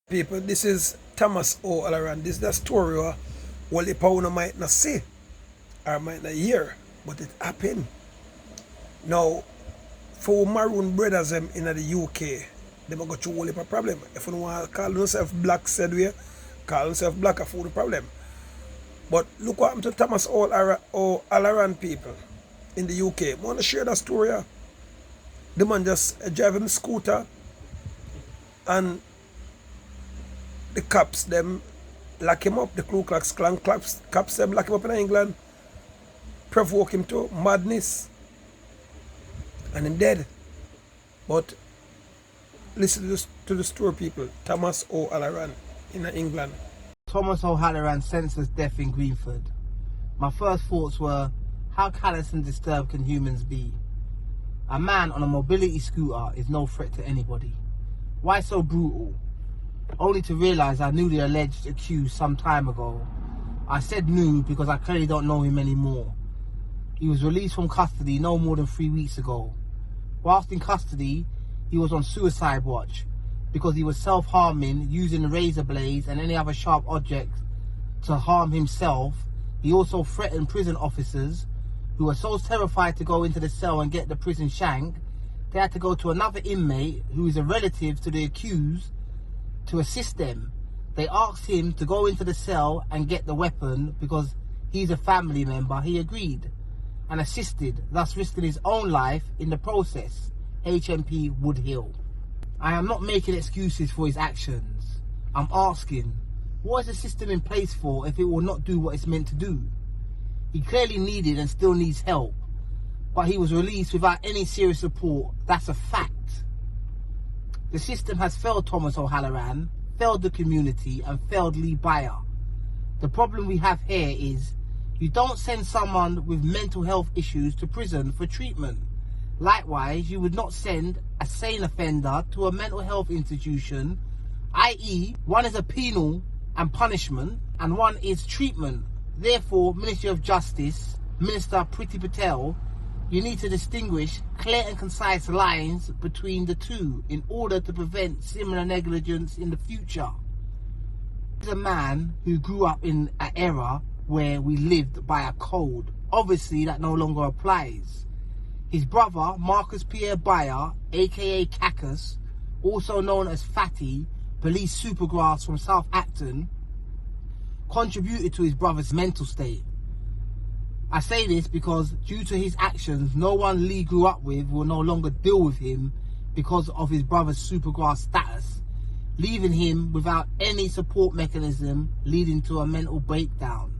People, this is Thomas O. Alaron. This is the story what the power might not see or might not hear, but it happened. Now, for maroon brothers in the UK, they might go through a whole heap of problem. If you want to call yourself black, said we call yourself black for the problem. But look what happened to Thomas O. Alaron people in the UK. I want to share that story. The man just driving a scooter and the cops them lock him up, the Ku Klux Klan cops them lock him up in England, provoke him to madness, and him dead. But listen to the story, people. Thomas O. Alaron in England. Thomas O. Alaron senseless death in Greenford. My first thoughts were, how callous and disturbed can humans be? A man on a mobility scooter is no threat to anybody. Why so brutal? Only to realise I knew the alleged accused some time ago. I said knew because I clearly don't know him anymore. He was released from custody no more than 3 weeks ago. Whilst in custody, he was on suicide watch because he was self-harming, using razor blades and any other sharp object to harm himself. He also threatened prison officers who were so terrified to go into the cell and get the prison shank, they had to go to another inmate who is a relative to the accused to assist them. They asked him to go into the cell and get the weapon because he's a family member. He agreed and assisted, thus risking his own life in the process. HMP Woodhill. I am not making excuses for his actions. I'm asking, what is the system in place for if it will not do what it's meant to do? He clearly needed and still needs help, but he was released without any serious support. That's a fact. The system has failed Thomas O. Alaron, failed the community, and failed Lee Bayer. The problem we have here is you don't send someone with mental health issues to prison for treatment. Likewise, you would not send a sane offender to a mental health institution, i.e. one is a penal and punishment and one is treatment. Therefore, Ministry of Justice, Minister Priti Patel, you need to distinguish clear and concise lines between the two in order to prevent similar negligence in the future. He's a man who grew up in an era where we lived by a code. Obviously, that no longer applies. His brother, Marcus Pierre Bayer, aka Cacus, also known as Fatty, police supergrass from South Acton, contributed to his brother's mental state. I say this because due to his actions, no one Lee grew up with will no longer deal with him because of his brother's supergrass status, leaving him without any support mechanism, leading to a mental breakdown.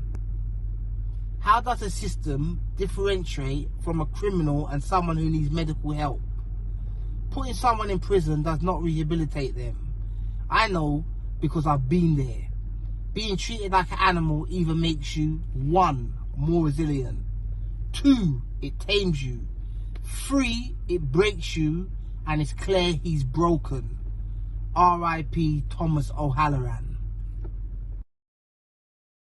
How does a system differentiate from a criminal and someone who needs medical help? Putting someone in prison does not rehabilitate them. I know because I've been there. Being treated like an animal either makes you 1, more resilient, 2, it tames you, 3, it breaks you, and it's clear he's broken. R.I.P Thomas O. Alaron.